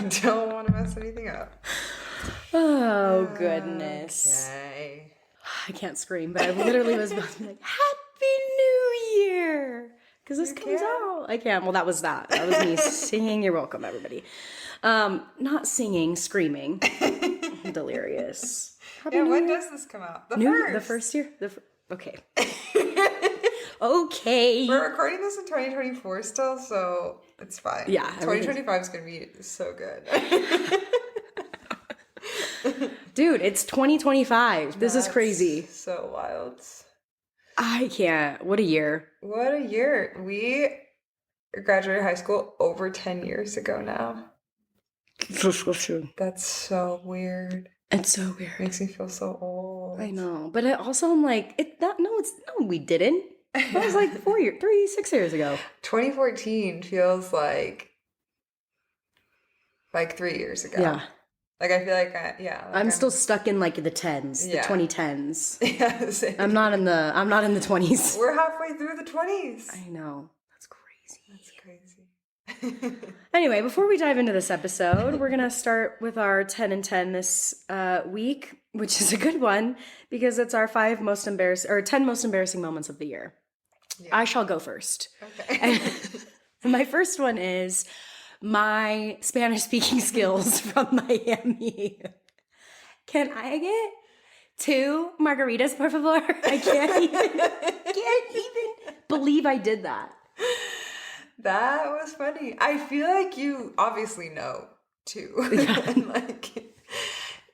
don't want to mess anything up. Oh, goodness. Okay. I can't scream, but I literally was about to be like, Happy New Year! Because this comes out. I can't. Well, that was that. That was me singing. You're welcome, everybody. Not singing, screaming. Delirious. Yeah, when does this come out? The first year? Okay. Okay. We're recording this in 2024 still, so it's fine. Yeah. 2025 is going to be so good. Dude, it's 2025. This is crazy. So wild. I can't. What a year. What a year. We graduated high school over 10 years ago now. That's so weird. It's so weird. Makes me feel so old. I know. But I'm like, we didn't. That was like 6 years ago. 2014 feels like 3 years ago. Yeah. Like, I feel like, I'm still stuck in like the 10s, the 2010s. Yeah, same. I'm not in the 20s. We're halfway through the 20s. I know. That's crazy. That's crazy. Anyway, before we dive into this episode, we're going to start with our 10 and 10 this week, which is a good one because it's our 10 most embarrassing moments of the year. Yeah. I shall go first. Okay. And my first one is my Spanish speaking skills from Miami. Can I get 2 margaritas, por favor? I can't even believe I did that. That was funny. I feel like you obviously know too. Yeah. Like,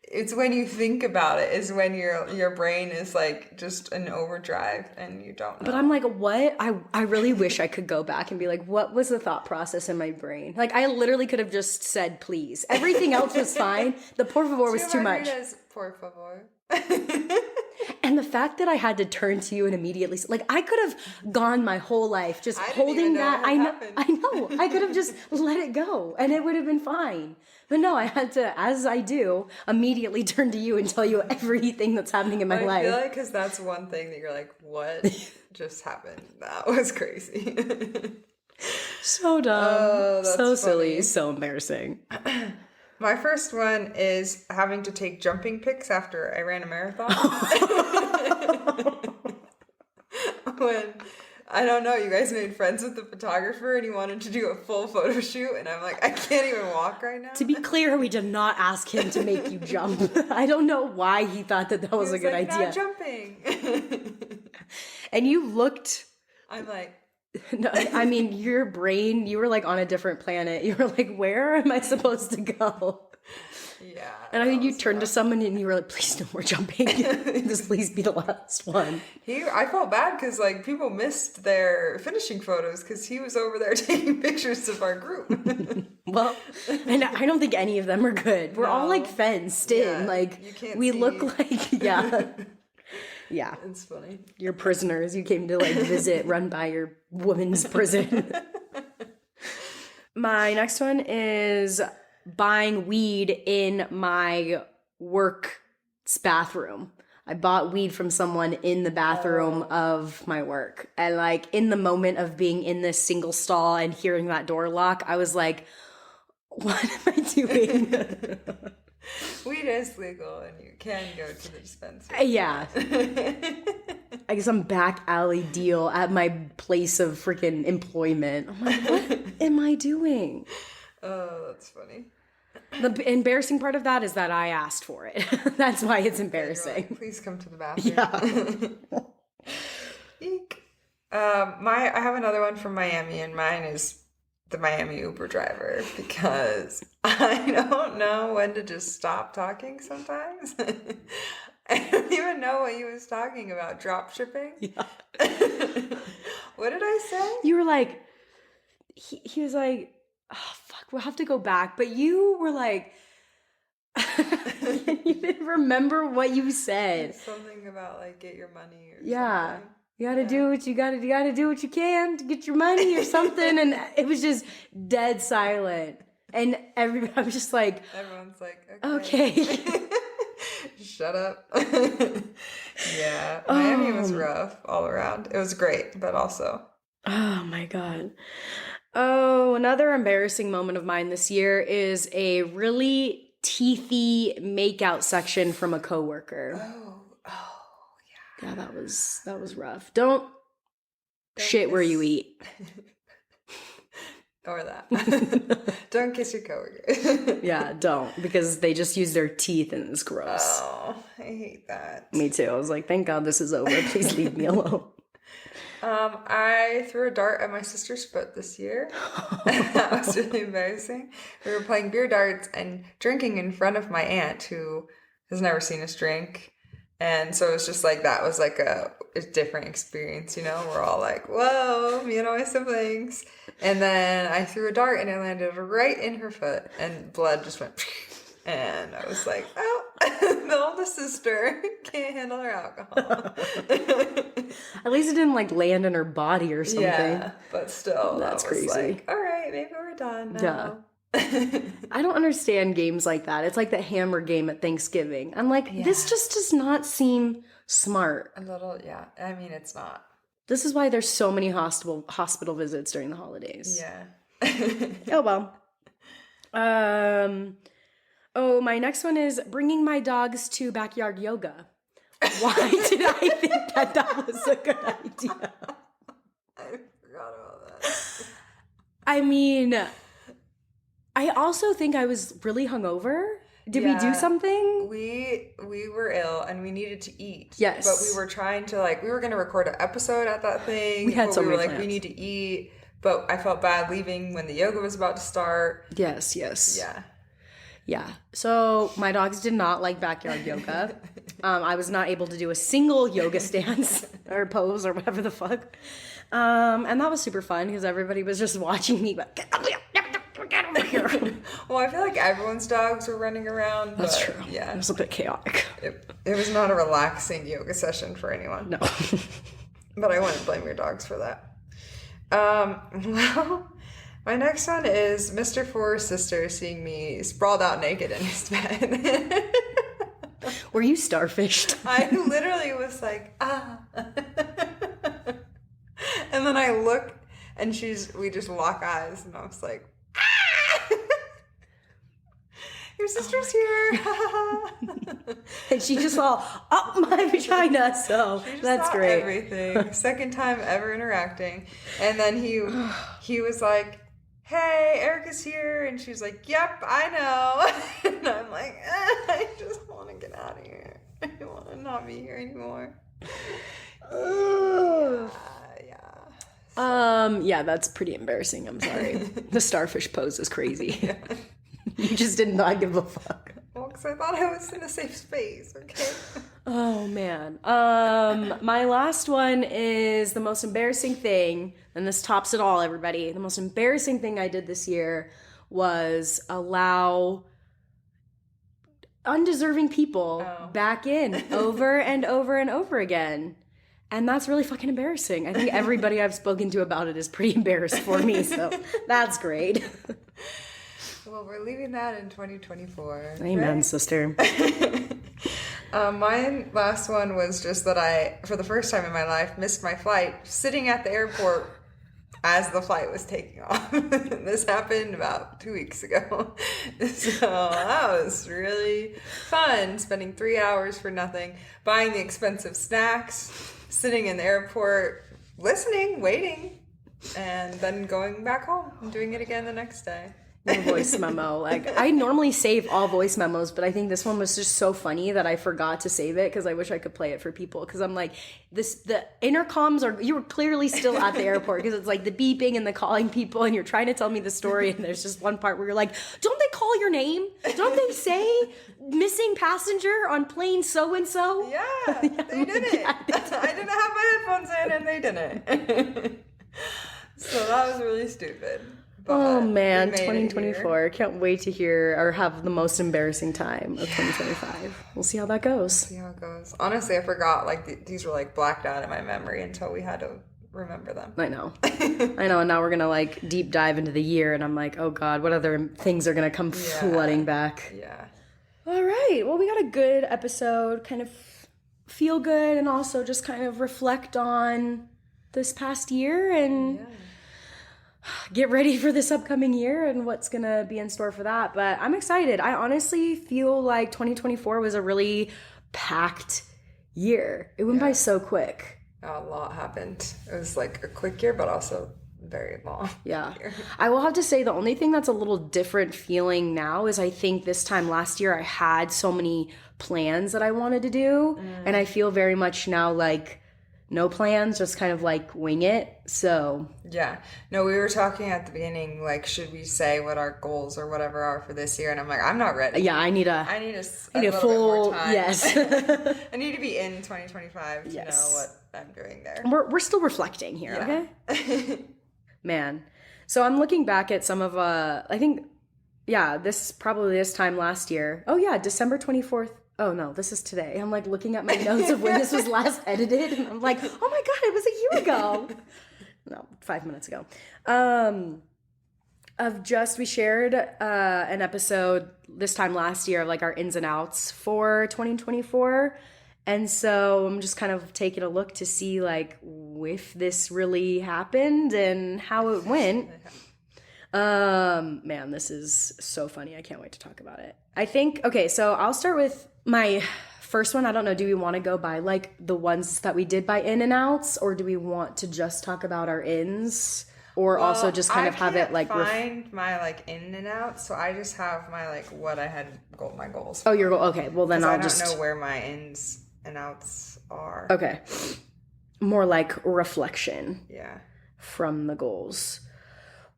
it's when you think about it is when your brain is like just an overdrive and you don't know. But I'm like, what? I really wish I could go back and be like, what was the thought process in my brain? Like, I literally could have just said, please. Everything else was fine. The por favor was too much. Por favor. And the fact that I had to turn to you and immediately, like, I could have gone my whole life just holding that. I know. I could have just let it go and it would have been fine. But no, I had to, as I do, immediately turn to you and tell you everything that's happening in my life. I feel like because that's one thing that you're like, what just happened? That was crazy. So dumb. Oh, that's so funny. Silly. So embarrassing. My first one is having to take jumping pics after I ran a marathon. When, I don't know, you guys made friends with the photographer and he wanted to do a full photo shoot and I'm like, I can't even walk right now. To be clear, we did not ask him to make you jump. I don't know why he thought that was a good idea. Not jumping. And you looked... I'm like... No, I mean, your brain, you were like on a different planet. You were like, where am I supposed to go? Yeah. And I think you turned to someone and you were like, please no more jumping. Just please be the last one. I felt bad because like people missed their finishing photos because he was over there taking pictures of our group. Well, and I don't think any of them are good. We're all like fenced in. Like, you can't we see. look like, yeah. Yeah. It's funny. You're prisoners. You came to like visit, run by your woman's prison. My next one is buying weed in my work's bathroom. I bought weed from someone in the bathroom of my work. And like in the moment of being in this single stall and hearing that door lock, I was like, what am I doing? Weed is legal and you can go to the dispensary. Yeah. I guess some back alley deal at my place of freaking employment. I'm like, what am I doing? Oh, that's funny. The embarrassing part of that is that I asked for it. That's why it's embarrassing. Like, please come to the bathroom. Yeah. Eek. I have another one from Miami, and mine is the Miami Uber driver because I don't know when to just stop talking sometimes. I don't even know what he was talking about. Drop shipping? Yeah. What did I say? You were like, he was like, oh, fuck, we'll have to go back. But you were like, you didn't remember what you said. Something about like get your money or yeah. something. You gotta do what you gotta do what you can to get your money or something. And it was just dead silent. And everybody, I was just like, everyone's like, okay. Shut up. Yeah. Miami was rough all around. It was great, but also. Oh my God. Oh, another embarrassing moment of mine this year is a really teethy makeout section from a coworker. Oh, Yeah, that was rough. Don't shit where you eat. Or that. Don't kiss your coworker. Yeah, don't, because they just use their teeth and it's gross. Oh, I hate that. Me too. I was like, thank God this is over. Please leave me alone. I threw a dart at my sister's foot this year. That was really embarrassing. We were playing beer darts and drinking in front of my aunt, who has never seen us drink. And so it was just like, that was like a different experience, you know? We're all like, whoa, me and all my siblings. And then I threw a dart and it landed right in her foot and blood just went. And I was like, oh, the oldest sister can't handle her alcohol. At least it didn't like land in her body or something. Yeah, but still, That's that was crazy. like, all right, maybe we're done now. Yeah. I don't understand games like that. It's like the hammer game at Thanksgiving. I'm like, this just does not seem smart. A little, yeah. I mean, it's not. This is why there's so many hospital visits during the holidays. Yeah. Oh well. Oh, my next one is bringing my dogs to backyard yoga. Why did I think that was a good idea? I forgot about that. I mean, I also think I was really hungover. Did we do something? We were ill and we needed to eat. Yes. But we were trying to we were going to record an episode at that thing. We had but so we were many like, plans. we need to eat. But I felt bad leaving when the yoga was about to start. Yes. Yeah. Yeah. So my dogs did not like backyard yoga. I was not able to do a single yoga stance or pose or whatever the fuck. And that was super fun because everybody was just watching me. But get over here. Well, I feel like everyone's dogs were running around. That's but, true. Yeah. It was a bit chaotic. It was not a relaxing yoga session for anyone. No. But I wouldn't blame your dogs for that. Well, my next one is Mr. Four's sister seeing me sprawled out naked in his bed. Were you starfished? I literally was like, ah. And then I look and we just lock eyes and I was like, ah! Your sister's here. And she just saw up my vagina, so She just that's saw great. Everything. Second time ever interacting. And then he was like, hey, Erica's here. And she's like, yep, I know. And I'm like, I just want to get out of here. I want to not be here anymore. Yeah, that's pretty embarrassing. I'm sorry. The starfish pose is crazy. Yeah. You just did not give a fuck. Well, because I thought I was in a safe space, okay? Oh, man. My last one is the most embarrassing thing, and this tops it all, everybody. The most embarrassing thing I did this year was allow undeserving people back in over and over and over again. And that's really fucking embarrassing. I think everybody I've spoken to about it is pretty embarrassed for me, so that's great. Well, we're leaving that in 2024. Amen, right? sister. My last one was just that I, for the first time in my life, missed my flight sitting at the airport as the flight was taking off. This happened about 2 weeks ago. So that was really fun, spending 3 hours for nothing, buying the expensive snacks, sitting in the airport, listening, waiting, and then going back home and doing it again the next day. Your voice memo. Like, I normally save all voice memos, but I think this one was just so funny that I forgot to save it because I wish I could play it for people. Because I'm like, the intercoms you were clearly still at the airport because it's like the beeping and the calling people, and you're trying to tell me the story, and there's just one part where you're like, don't they call your name? Don't they say missing passenger on plane so and so? Yeah, they didn't. Yeah, they did. I didn't have my headphones in, and they didn't. So that was really stupid. But Oh man, we made it 2024. Can't wait to hear or have the most embarrassing time of 2025. We'll see how that goes. See how it goes. Honestly, I forgot. These were blacked out in my memory until we had to remember them. I know. I know. And now we're going to deep dive into the year. And I'm like, oh God, what other things are going to come flooding back? Yeah. All right. Well, we got a good episode, kind of feel good and also just kind of reflect on this past year and get ready for this upcoming year and what's gonna be in store for that. But I'm excited. I honestly feel like 2024 was a really packed year. It went by so quick. A lot happened. It was like a quick year, but also very long. Yeah. year. I will have to say the only thing that's a little different feeling now is I think this time last year I had so many plans that I wanted to do. And I feel very much now like no plans, just kind of like wing it. So Yeah. No, we were talking at the beginning, like, should we say what our goals or whatever are for this year? And I'm like, I'm not ready. yeah, I need a I need a need a little full bit more time. yes. I need to be in 2025 to Yes. know what I'm doing there. We're still reflecting here, okay? Man. So I'm looking back at some of I think this time last year. Oh yeah, December 24th. Oh no, this is today. I'm like looking at my notes of when this was last edited and I'm like, "Oh my god, it was a year ago." No, 5 minutes ago. We shared an episode this time last year of like our ins and outs for 2024. And so I'm just kind of taking a look to see like if this really happened and how it went. Man, this is so funny. I can't wait to talk about it. I think, okay, so I'll start with my first one. I don't know, do we want to go by like the ones that we did by in and outs, or do we want to just talk about our ins? Or also just kind of have it like find my like in and out, so I just have my like what I had my goals. Oh, your goal. Okay, well then I don't know where my ins and outs are. Okay, more like reflection. Yeah. From the goals.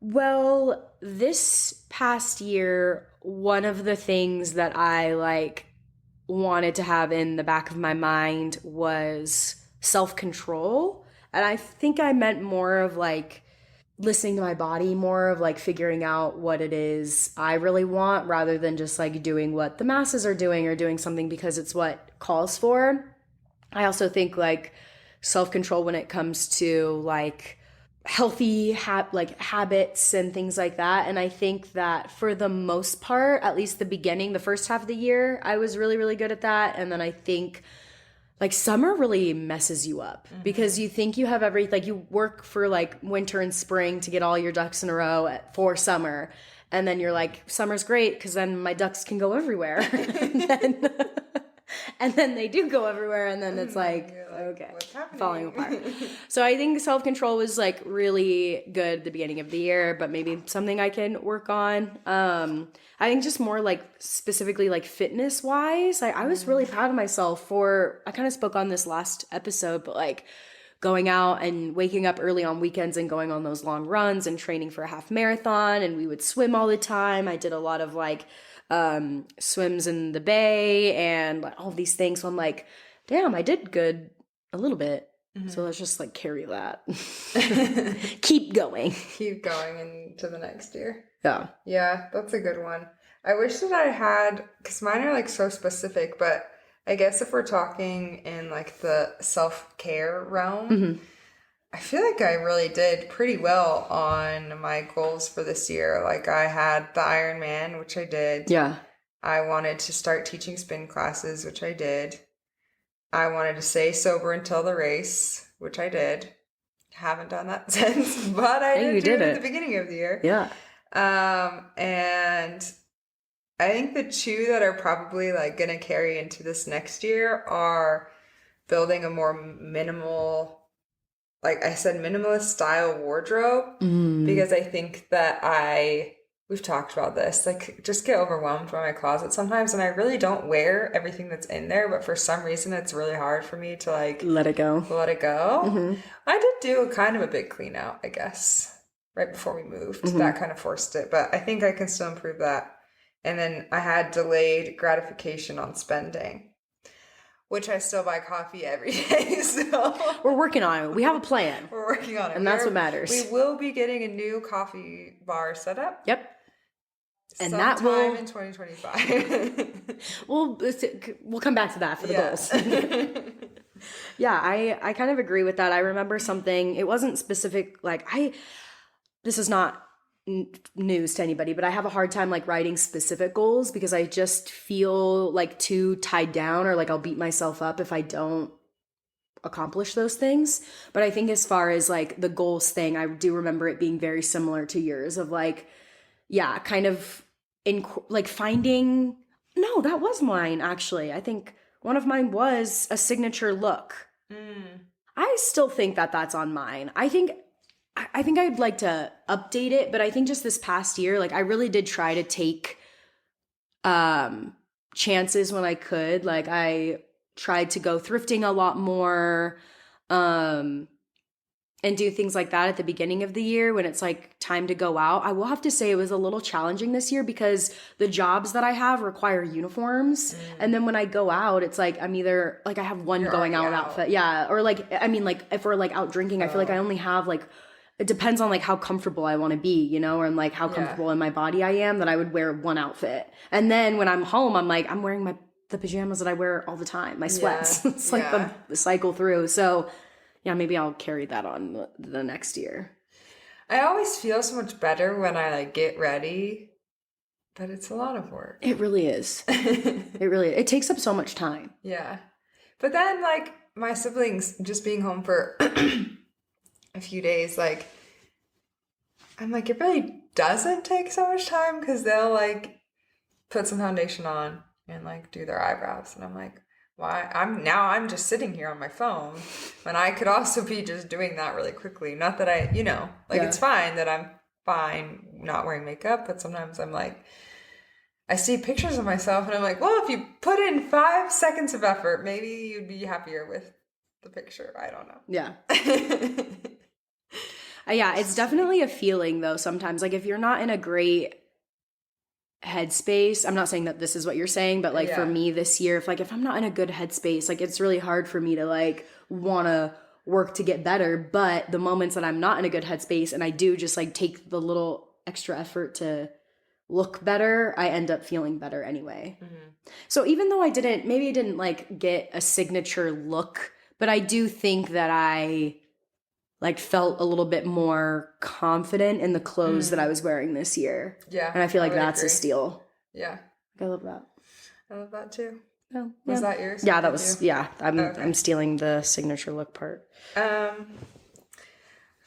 Well, this past year, one of the things that I like wanted to have in the back of my mind was self-control, and I think I meant more of like listening to my body, more of like figuring out what it is I really want rather than just like doing what the masses are doing or doing something because it's what calls for. I also think like self-control when it comes to like healthy habits and things like that. And I think that for the most part, at least the first half of the year, I was really, really good at that. And then I think like summer really messes you up because you think you have everything, like you work for like winter and spring to get all your ducks in a row for summer. And then you're like, summer's great because then my ducks can go everywhere. and then they do go everywhere. And then it's like, okay, falling apart. So I think self-control was like really good at the beginning of the year, but maybe something I can work on. I think just more like specifically like fitness wise, I was really proud of myself I kind of spoke on this last episode, but like going out and waking up early on weekends and going on those long runs and training for a half marathon. And we would swim all the time. I did a lot of like swims in the bay and like all these things. So I'm like, damn, I did good a little bit. So let's just like carry that. Keep going into the next year. Yeah, that's a good one. I wish that I had, because mine are like so specific, but I guess if we're talking in like the self-care realm, I feel like I really did pretty well on my goals for this year. Like I had the Ironman, which I did. Yeah. I wanted to start teaching spin classes, which I did. I wanted to stay sober until the race, which I did. Haven't done that since, but I did it at the beginning of the year. Yeah. And I think the two that are probably like going to carry into this next year are building a more minimal, like I said, minimalist style wardrobe, because I think that we've talked about this, like just get overwhelmed by my closet sometimes. And I really don't wear everything that's in there, but for some reason it's really hard for me to like let it go. I did do kind of a big clean out, I guess, right before we moved. That kind of forced it, but I think I can still improve that. And then I had delayed gratification on spending, which I still buy coffee every day. So we're working on it. We have a plan. We're working on it. And that's what matters. We will be getting a new coffee bar set up. Yep. And sometime that will in 2025. we'll come back to that for the goals. Yeah, I kind of agree with that. I remember something, it wasn't specific, like this is not news to anybody, but I have a hard time like writing specific goals because I just feel like too tied down, or like I'll beat myself up if I don't accomplish those things. But I think as far as like the goals thing, I do remember it being very similar to yours of like, yeah, kind of in like finding, no, that was mine actually. I think one of mine was a signature look. I still think that that's on mine. I think I'd like to update it, but I think just this past year, like I really did try to take chances when I could. Like I tried to go thrifting a lot more, and do things like that at the beginning of the year when it's like time to go out. I will have to say it was a little challenging this year because the jobs that I have require uniforms. And then when I go out, it's like I'm either like I have one You're going out already out. outfit. Yeah. Or like, I mean, like if we're like out drinking, I feel like I only have like, it depends on like how comfortable I want to be, you know, or like how comfortable in my body I am that I would wear one outfit. And then when I'm home, I'm like, I'm wearing the pajamas that I wear all the time, my sweats. It's like the cycle through. So yeah, maybe I'll carry that on the next year. I always feel so much better when I like get ready, but it's a lot of work. It really is. It takes up so much time. Yeah. But then like my siblings just being home for a few days, like I'm like, it really doesn't take so much time because they'll like put some foundation on and like do their eyebrows. And I'm like, why? I'm just sitting here on my phone when I could also be just doing that really quickly. Not that I, you know, like it's fine that I'm fine not wearing makeup, but sometimes I'm like, I see pictures of myself and I'm like, well, if you put in 5 seconds of effort, maybe you'd be happier with the picture. I don't know. Yeah. Yeah, it's definitely a feeling though sometimes. Like if you're not in a great headspace, I'm not saying that this is what you're saying, but like for me this year, if I'm not in a good headspace, like it's really hard for me to like want to work to get better. But the moments that I'm not in a good headspace and I do just like take the little extra effort to look better, I end up feeling better anyway. So even though maybe I didn't like get a signature look, but I do think that I like felt a little bit more confident in the clothes that I was wearing this year. Yeah. And I feel like would that's a agree. steal. Yeah. I love that. I love that too. Oh, Was that yours? Yeah, that was, you? I'm stealing the signature look part.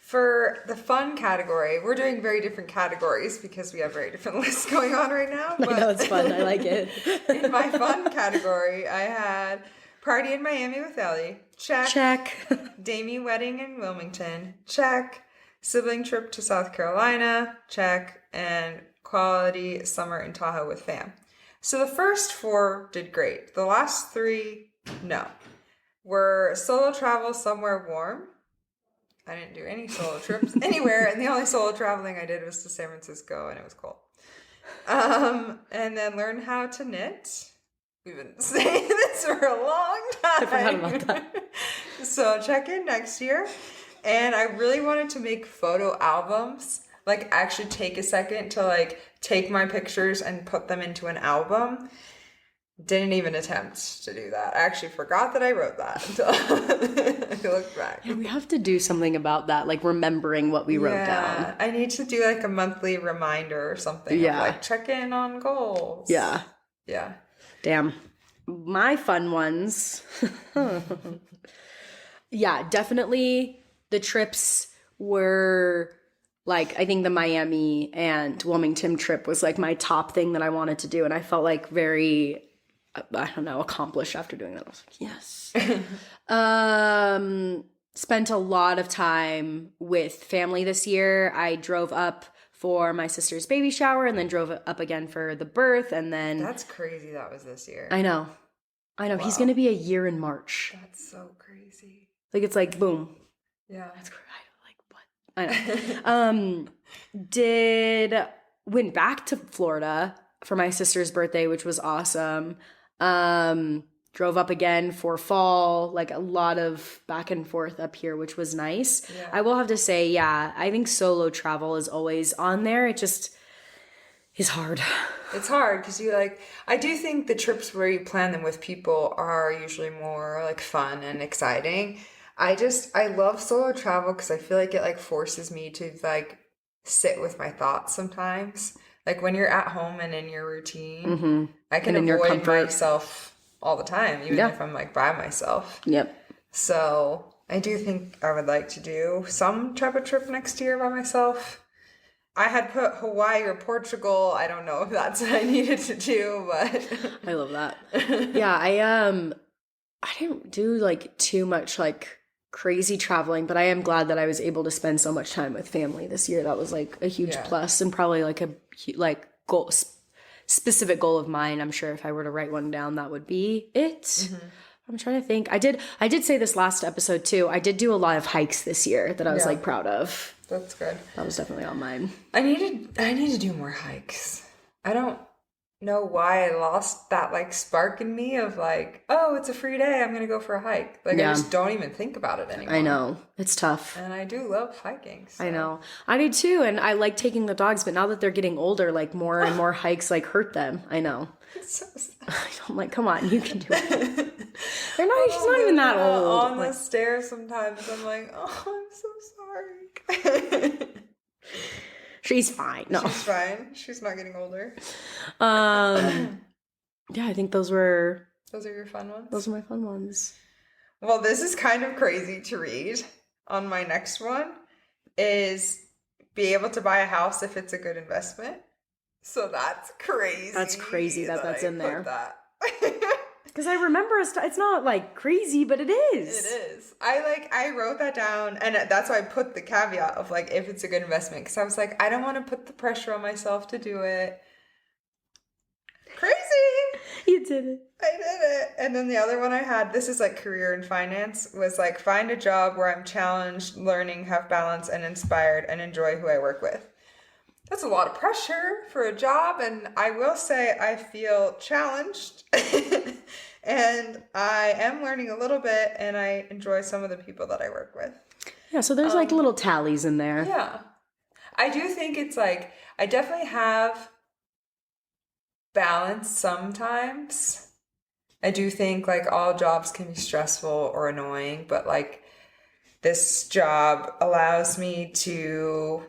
For the fun category, we're doing very different categories because we have very different lists going on right now. But I know, it's fun. I like it. in my fun category, I had party in Miami with Ellie. Check. Check. Damie wedding in Wilmington. Check. Sibling trip to South Carolina. Check. And quality summer in Tahoe with fam. So the first 4 did great. The last 3, no. Were solo travel somewhere warm. I didn't do any solo trips anywhere, and the only solo traveling I did was to San Francisco, and it was cool. And then learn how to knit. We've been saying this for a long time. I forgot about that. So check in next year. And I really wanted to make photo albums. Like actually take a second to like take my pictures and put them into an album. Didn't even attempt to do that. I actually forgot that I wrote that until I looked back. Yeah, we have to do something about that, like remembering what we wrote down. I need to do like a monthly reminder or something. Yeah. Of like check in on goals. Yeah. Yeah. Damn. My fun ones. Yeah, definitely the trips were like, I think the Miami and Wilmington trip was like my top thing that I wanted to do. And I felt like very, I don't know, accomplished after doing that. I was like, yes. Spent a lot of time with family this year. I drove up for my sister's baby shower and then drove up again for the birth. And then That's crazy that was this year. I know. He's Wow. going to be a year in March. That's so crazy. Like, it's like, boom. Yeah. That's crazy. Like, what? I know. Went back to Florida for my sister's birthday, which was awesome. Drove up again for fall, like a lot of back and forth up here, which was nice. Yeah. I will have to say, yeah, I think solo travel is always on there. It just is hard. It's hard because you like, I do think the trips where you plan them with people are usually more like fun and exciting. I love solo travel because I feel like it like forces me to like sit with my thoughts sometimes. Like when you're at home and in your routine, I can And in your avoid comfort. myself all the time, even if I'm like by myself. Yep. So I do think I would like to do some type of trip next year by myself. I had put Hawaii or Portugal. I don't know if that's what I needed to do, but I love that. Yeah, I didn't do like too much like crazy traveling, but I am glad that I was able to spend so much time with family this year. That was like a huge Yeah. plus and probably like a like goal specific goal of mine. I'm sure if I were to write one down, that would be it. I'm trying to think. I did say this last episode too. I did do a lot of hikes this year that I was Yeah. like proud of. That's good. That was definitely on mine. I need to do more hikes. I don't know why I lost that like spark in me of like, oh, it's a free day, I'm gonna go for a hike. Like Yeah. I just don't even think about it anymore. I know. It's tough. And I do love hiking. So. I know. I do too. And I like taking the dogs, but now that they're getting older, like more and more hikes like hurt them. I know. It's so sad. I'm like, come on, you can do it. She's not even that old. On Like, the stairs sometimes I'm like, oh, I'm so sorry. she's fine. No. She's fine. She's not getting older. Yeah, I think those were Those are your fun ones? my fun ones. Well, this is kind of crazy to read on my next one is be able to buy a house if it's a good investment. So that's crazy. That's crazy that that's I in put there. That. Because I remember it's not like crazy, but it is. It is. I wrote that down, and that's why I put the caveat of like if it's a good investment, because I was like, I don't want to put the pressure on myself to do it. Crazy. You did it. I did it. And then the other one I had, this is like career and finance, was like find a job where I'm challenged, learning, have balance, and inspired, and enjoy who I work with. That's a lot of pressure for a job, and I will say I feel challenged and I am learning a little bit, and I enjoy some of the people that I work with. Yeah, so there's like little tallies in there. Yeah. I do think it's like, I definitely have balance sometimes. I do think like all jobs can be stressful or annoying, but like this job allows me to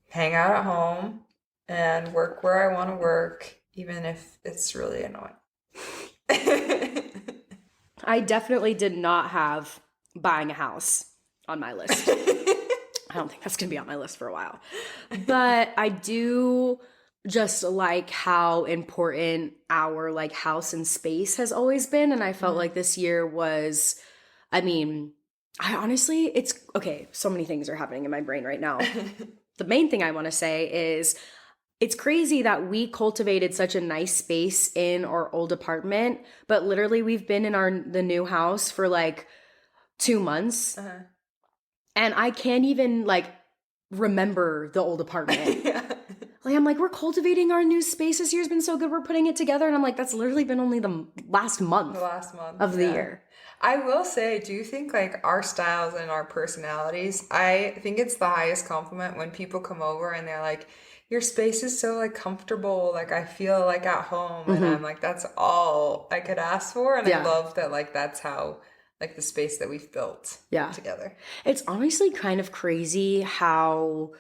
hang out at home and work where I want to work, even if it's really annoying. I definitely did not have buying a house on my list. I don't think that's going to be on my list for a while. But I do just like how important our like house and space has always been. And I felt like this year was, I mean, I honestly, it's okay. So many things are happening in my brain right now. The main thing I want to say is it's crazy that we cultivated such a nice space in our old apartment, but literally we've been in the new house for like 2 months. And I can't even like remember the old apartment. Yeah. Like I'm like, we're cultivating our new space. This year's been so good. We're putting it together. And I'm like, that's literally been only the last month The last month of the year. I will say, I do think like our styles and our personalities, I think it's the highest compliment when people come over and they're like, your space is so like comfortable. Like I feel like at home. And I'm like, that's all I could ask for. And I love that like that's how like the space that we've built together. It's honestly kind of crazy how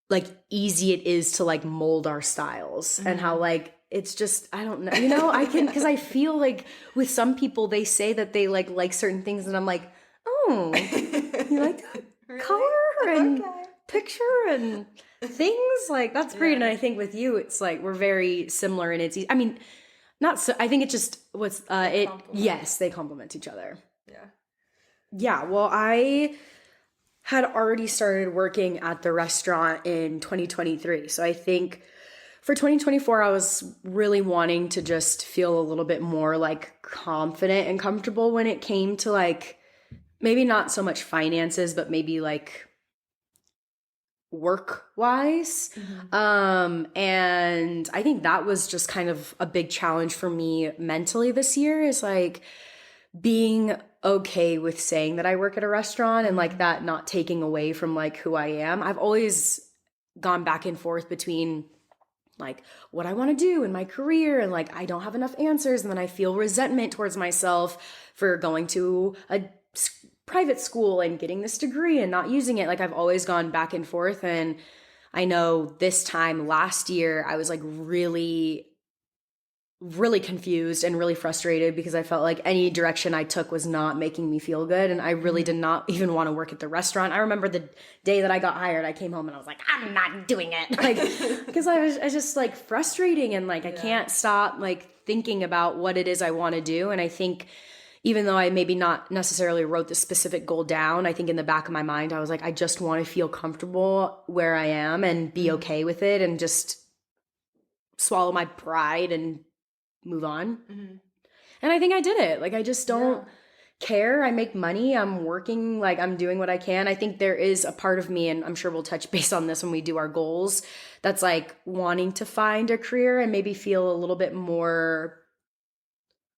like easy it is to like mold our styles and how like it's just I don't know, you know, I can because I feel like with some people they say that they like certain things and I'm like, oh, you like that Really? color and Okay. picture and things like that's great. And I think with you it's like we're very similar and it's I mean not so I think it just what's it complement. yes they complement each other. Yeah. Well, I had already started working at the restaurant in 2023. So I think for 2024, I was really wanting to just feel a little bit more like confident and comfortable when it came to like maybe not so much finances, but maybe like work wise. And I think that was just kind of a big challenge for me mentally this year is like being okay with saying that I work at a restaurant and like that not taking away from like who I am. I've always gone back and forth between like what I want to do in my career and like I don't have enough answers and then I feel resentment towards myself for going to a private school and getting this degree and not using it. Like I've always gone back and forth and I know this time last year I was like really really confused and really frustrated because I felt like any direction I took was not making me feel good. And I really did not even want to work at the restaurant. I remember the day that I got hired, I came home and I was like, I'm not doing it. Like, because I was just like frustrating and like, I can't stop like thinking about what it is I want to do. And I think even though I maybe not necessarily wrote the specific goal down, I think in the back of my mind, I was like, I just want to feel comfortable where I am and be okay with it and just swallow my pride and move on. And I think I did it. Like, I just don't care. I make money. I'm working. Like, I'm doing what I can. I think there is a part of me, and I'm sure we'll touch base on this when we do our goals, that's like wanting to find a career and maybe feel a little bit more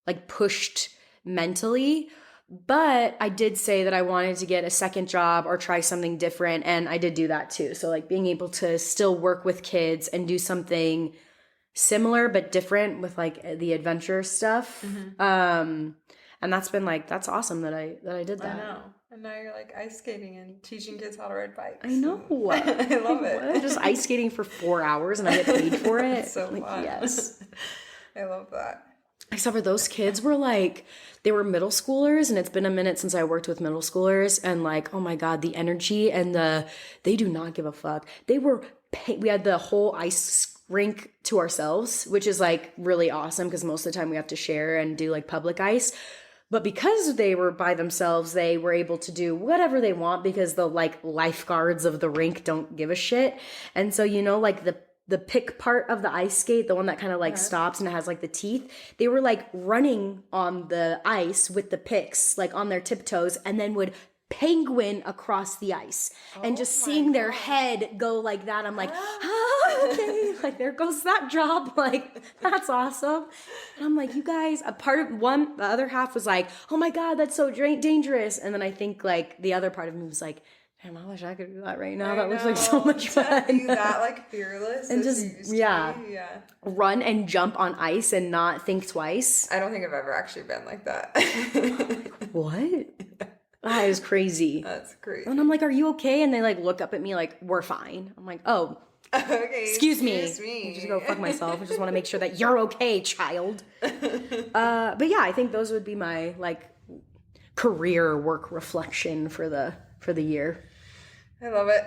like pushed mentally. But I did say that I wanted to get a second job or try something different. And I did do that too. So like being able to still work with kids and do something similar but different with like the adventure stuff. And that's been like, that's awesome that I did that. I know. And now you're like ice skating and teaching kids how to ride bikes. I know. I love it. What? Just ice skating for 4 hours and I get paid for it. It's so like, fun. Yes. I love that. Except for those kids were like, they were middle schoolers, and it's been a minute since I worked with middle schoolers, and like, oh my God, the energy and they do not give a fuck. We had the whole ice rink to ourselves, which is like really awesome because most of the time we have to share and do like public ice. But because they were by themselves, they were able to do whatever they want because the like lifeguards of the rink don't give a shit. And so, you know, like the pick part of the ice skate, the one that kind of like stops and it has like the teeth, they were like running on the ice with the picks, like on their tiptoes, and then would penguin across the ice and just seeing their head go like that. I'm like, okay, like there goes that job. Like, that's awesome. And I'm like, you guys, the other half was like, oh my God, that's so dangerous. And then I think like the other part of me was like, damn, I wish I could do that right now. That looks like so much fun. To be that like fearless and as just you used to be. Yeah. Run and jump on ice and not think twice. I don't think I've ever actually been like that. What? That is crazy. That's crazy. And I'm like, are you okay? And they like look up at me like, we're fine. I'm like, oh, okay. Excuse me. I just go fuck myself. I just want to make sure that you're okay, child. But yeah, I think those would be my like career work reflection for the year. I love it.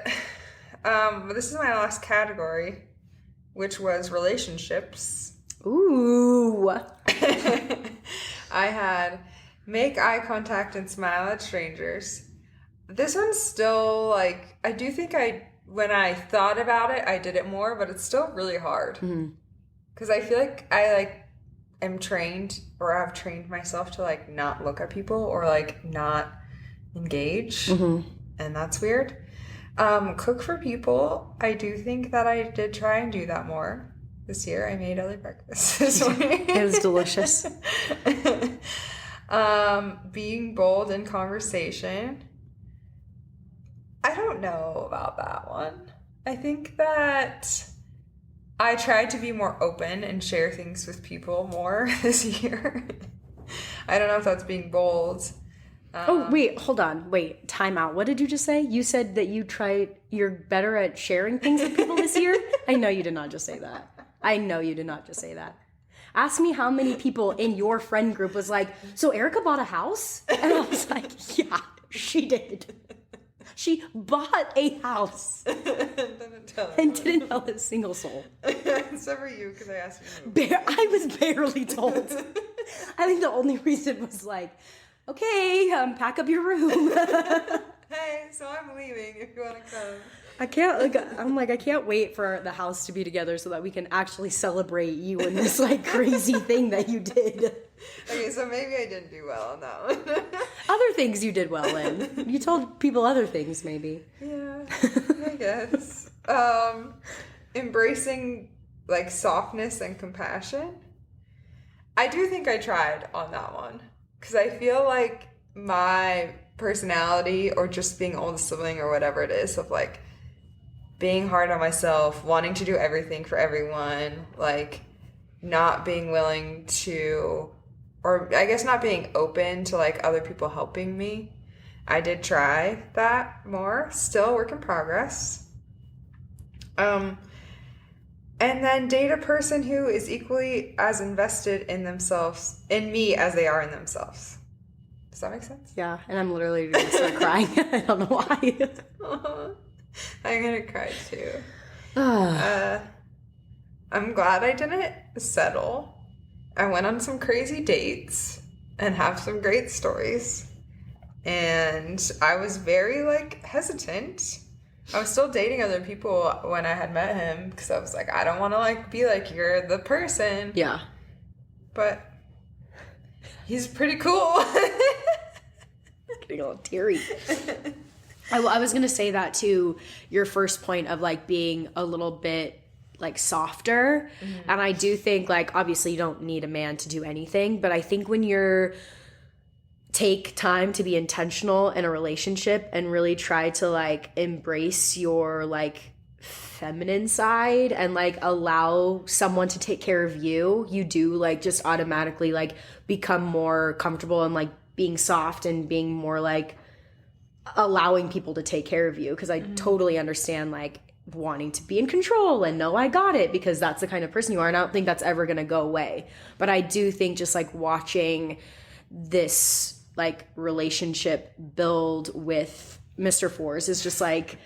But this is my last category, which was relationships. Ooh. I had make eye contact and smile at strangers. This one's still like, I do think when I thought about it, I did it more, but it's still really hard. Because I feel like I like am trained, or I've trained myself to like not look at people or like not engage. And that's weird. Cook for people. I do think that I did try and do that more this year. I made early breakfast this morning. It was delicious. Being bold in conversation. I don't know about that one. I think that I tried to be more open and share things with people more this year. I don't know if that's being bold. Wait, hold on. Wait, time out. What did you just say? You said that you're better at sharing things with people this year? I know you did not just say that. I know you did not just say that. Ask me how many people in your friend group was like, so Erica bought a house? And I was like, yeah, she did. She bought a house and didn't tell a single soul. Except for you, because I asked you. I was barely told. I think the only reason was like, okay, pack up your room. Hey, so I'm leaving if you want to come. I can't wait for the house to be together so that we can actually celebrate you and this like crazy thing that you did. Okay, so maybe I didn't do well on that one. Other things you did well in. You told people other things, maybe. Yeah, I guess. Embracing like softness and compassion. I do think I tried on that one. Because I feel like my personality, or just being oldest sibling or whatever it is, of like being hard on myself, wanting to do everything for everyone, like not being willing to, or I guess not being open to like other people helping me. I did try that more. Still work in progress. And then date a person who is equally as invested in themselves, in me, as they are in themselves. Does that make sense? Yeah, and I'm literally going to start crying. I don't know why. I'm gonna cry too. I'm glad I didn't settle. I went on some crazy dates and have some great stories. And I was very, like, hesitant. I was still dating other people when I had met him because I was like, I don't want to, like, be like, you're the person. Yeah. But he's pretty cool. Getting a little teary. I was going to say that to your first point of, like, being a little bit, like, softer. Mm-hmm. And I do think, like, obviously you don't need a man to do anything, but I think when you're take time to be intentional in a relationship and really try to, like, embrace your, like, feminine side and, like, allow someone to take care of you, you do, like, just automatically, like, become more comfortable and, like, being soft and being more, like, allowing people to take care of you. Because I totally understand, like, wanting to be in control and know I got it, because that's the kind of person you are, and I don't think that's ever going to go away. But I do think just, like, watching this, like, relationship build with Mr. Fours is just, like,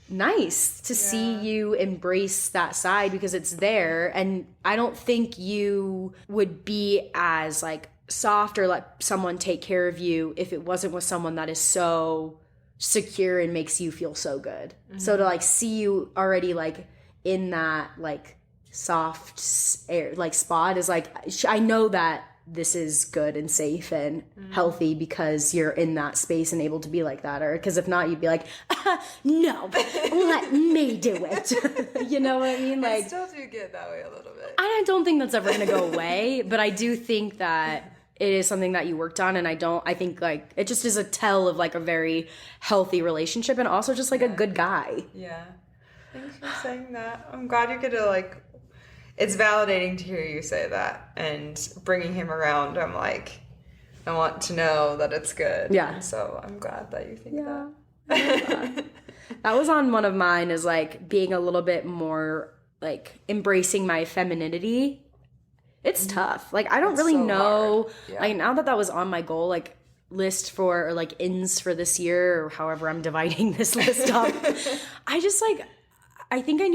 nice to see you embrace that side, because it's there. And I don't think you would be as, like, soft or let someone take care of you if it wasn't with someone that is so secure and makes you feel so good. Mm-hmm. So to, like, see you already, like, in that, like, soft air, like, spot is, like, I know that this is good and safe and healthy because you're in that space and able to be like that. Or because if not, you'd be like, no, let me do it. You know what I mean? Like, I still do get that way a little bit. I don't think that's ever going to go away, but I do think that it is something that you worked on. And I think, like, it just is a tell of, like, a very healthy relationship and also just, like, a good guy. Yeah. Thanks for saying that. I'm glad you get to, like, it's validating to hear you say that, and bringing him around, I'm like, I want to know that it's good. Yeah. So I'm glad that you think that. That was on one of mine, is, like, being a little bit more, like, embracing my femininity. It's tough. Like, I don't really know. Yeah. Like, now that was on my goal, like, list for, or, like, ins for this year, or however I'm dividing this list up, I just, like, I think I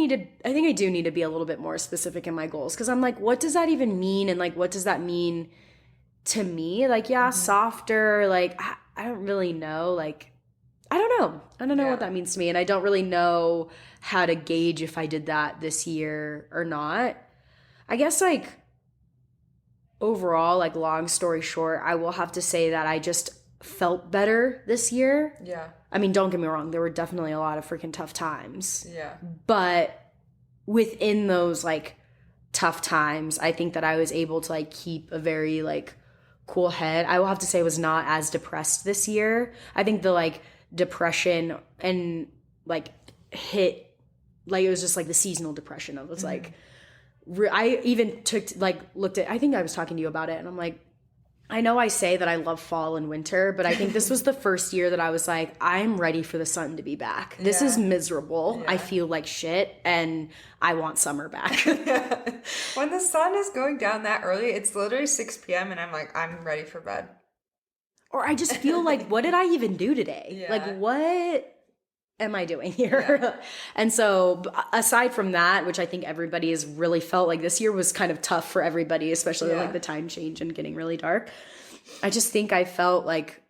do need to be a little bit more specific in my goals, because I'm like, what does that even mean? And, like, what does that mean to me? Like, softer, like, I don't really know. Like, I don't know what that means to me. And I don't really know how to gauge if I did that this year or not. I guess, like, overall, like, long story short, I will have to say that I just felt better this year. Yeah. I mean, don't get me wrong, there were definitely a lot of freaking tough times. Yeah. But within those, like, tough times, I think that I was able to, like, keep a very, like, cool head. I will have to say I was not as depressed this year. I think the, like, depression and, like, hit, like, it was just, like, the seasonal depression. It was like, I even looked at, I think I was talking to you about it, and I'm like, I know I say that I love fall and winter, but I think this was the first year that I was like, I'm ready for the sun to be back. This is miserable. Yeah. I feel like shit, and I want summer back. When the sun is going down that early, it's literally 6 p.m. and I'm like, I'm ready for bed. Or I just feel like, what did I even do today? Yeah. Like, what am I doing here? Yeah. And so aside from that, which I think everybody has really felt like this year was kind of tough for everybody, especially like the time change and getting really dark, I just think I felt like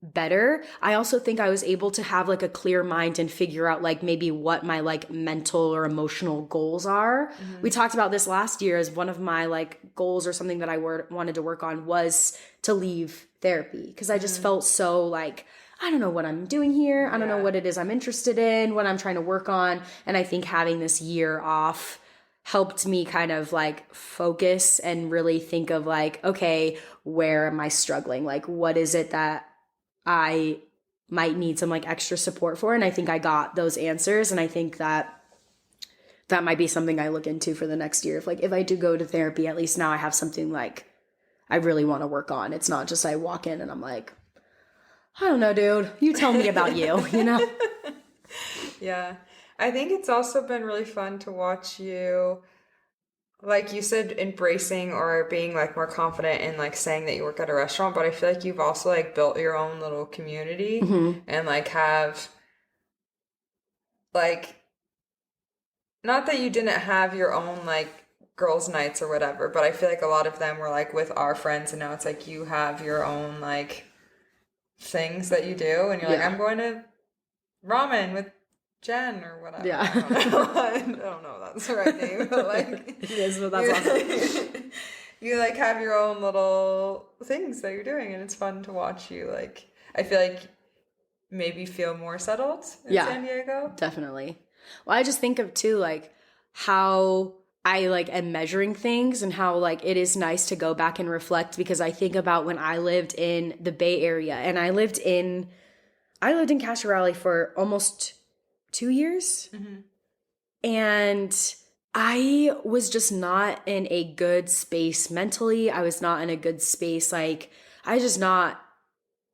better. I also think I was able to have, like, a clear mind and figure out, like, maybe what my, like, mental or emotional goals are. Mm-hmm. We talked about this last year as one of my, like, goals, or something that I wanted to work on, was to leave therapy, because I just felt so, like, I don't know what I'm doing here. I don't know what it is I'm interested in, what I'm trying to work on. And I think having this year off helped me kind of, like, focus and really think of, like, okay, where am I struggling? Like, what is it that I might need some, like, extra support for? And I think I got those answers. And I think that might be something I look into for the next year. If I do go to therapy, at least now I have something, like, I really want to work on. It's not just I walk in and I'm like, I don't know, dude. You tell me about you, you know? Yeah. I think it's also been really fun to watch you, like you said, embracing or being like more confident in like saying that you work at a restaurant, but I feel like you've also like built your own little community Hmm. and like have like not that you didn't have your own like girls' nights or whatever, but I feel like a lot of them were like with our friends and now it's like you have your own like things that you do and you're like, Yeah. I'm going to ramen with Jen or whatever. Yeah. I don't know. I don't know if that's the right name, but like It is, but that's awesome. you like have your own little things that you're doing and it's fun to watch you like I feel like maybe feel more settled in Yeah. San Diego. Definitely. Well, I just think of too, like, how I like am measuring things and how like it is nice to go back and reflect because I think about when I lived in the Bay Area and I lived in Castro Valley for almost 2 years. And I was just not in a good space mentally. I was not in a good space. Like, I was just not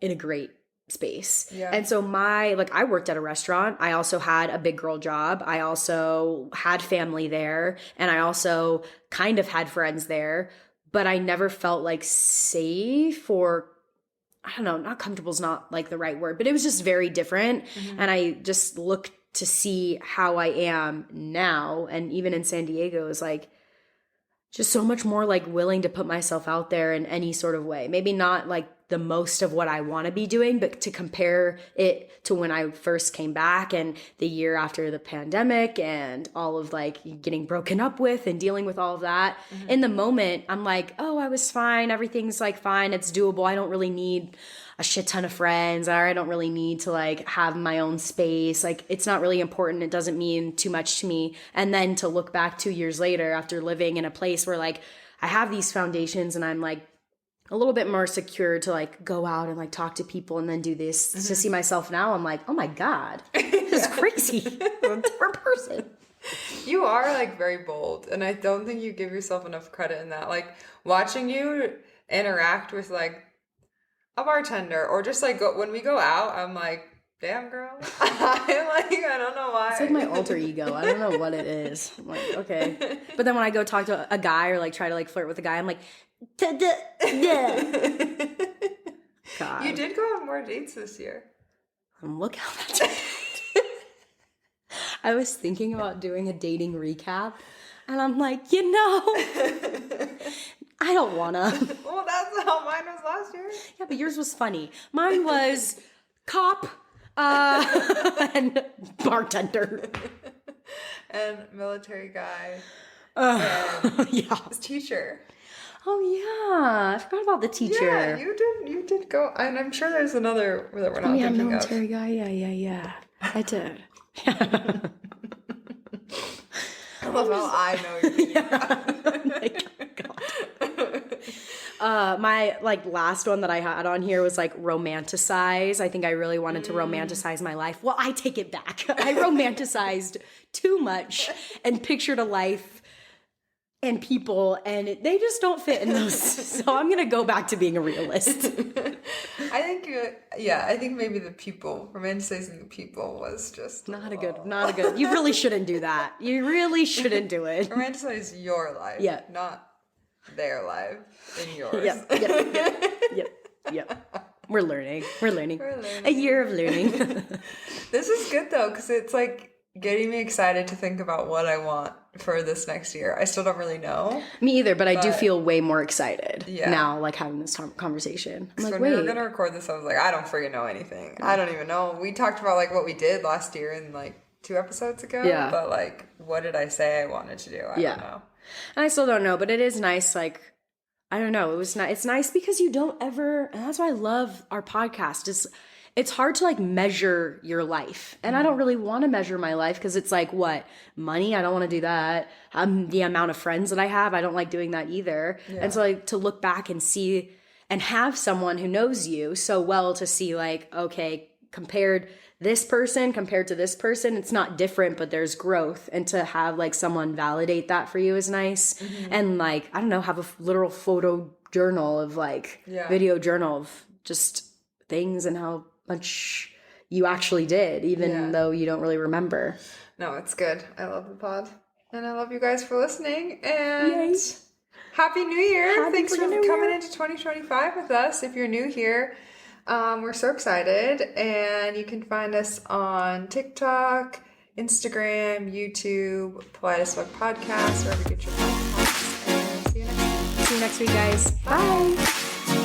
in a great space. Yeah. And so I worked at a restaurant. I also had a big girl job. I also had family there. And I also kind of had friends there. But I never felt like safe or I don't know, not comfortable is not like the right word, but it was just very different. And I just looked to see how I am now. And even in San Diego is like just so much more like willing to put myself out there in any sort of way. Maybe not like the most of what I want to be doing, but to compare it to when I first came back and the year after the pandemic and all of like getting broken up with and dealing with all of that. In the moment, I'm like, oh, I was fine. Everything's like fine. It's doable. I don't really need a shit ton of friends, or I don't really need to like have my own space. Like it's not really important. It doesn't mean too much to me. And then to look back 2 years later after living in a place where like I have these foundations and I'm like a little bit more secure to like go out and like talk to people and then do this to see myself now. I'm like, oh my God, this is crazy. I'm a different person. You are like very bold, and I don't think you give yourself enough credit in that. Like watching you interact with like a bartender or just like when we go out, I'm like, damn girl. I don't know why. It's like my alter ego. I don't know what it is. I'm like, okay. But then when I go talk to a guy or like try to like flirt with a guy, I'm like, God. You did go on more dates this year. Look how that's I was thinking about doing a dating recap and I'm like, I don't wanna. Well, that's how mine was last year. Yeah, but yours was funny. Mine was cop and bartender. And military guy. Yeah. Teacher. Oh yeah, I forgot about the teacher. Yeah, you did go, and I'm sure there's another that we're not Yeah, thinking military of. guy. Yeah. I did. I love how I know you're My like last one that I had on here was like romanticize. I think I really wanted to romanticize my life. Well, I take it back. I romanticized too much and pictured a life and people, and they just don't fit in those. So I'm gonna go back to being a realist. I think I think maybe the people, romanticizing the people was just Not a good. You really shouldn't do that. You really shouldn't do it. Romanticize your life, Yeah. not their life in yours. Yep. We're learning. We're learning. A year of learning. This is good though, because it's like getting me excited to think about what I want for this next year. I still don't really know. Me either, but I do feel way more excited Yeah. now, like having this conversation. I'm like, When we were wait. gonna record this, I was like, I don't freaking know anything. I don't even know. We talked about like what we did last year in like 2 episodes ago. Yeah. But like, what did I say I wanted to do? I don't know. And I still don't know, but it is nice, like, I don't know. It's nice because you don't ever, and that's why I love our podcast, is it's hard to like measure your life. And I don't really want to measure my life because it's like, what? Money? I don't want to do that. The amount of friends that I have, I don't like doing that either. Yeah. And so like to look back and see and have someone who knows you so well to see like, okay, compared to this person, it's not different, but there's growth. And to have like someone validate that for you is nice. And like, I don't know, have a literal photo journal of like video journal of just things and how much you actually did, even Yeah. though you don't really remember. No, it's good. I love the pod. And I love you guys for listening. And Yay. Happy New Year. Happy Thanks for freaking New coming Year. into 2025 with us. If you're new here, we're so excited. And you can find us on TikTok, Instagram, YouTube, Polite as Fuck Podcast, wherever you get your podcasts. And see you next week. See you next week, guys. Bye.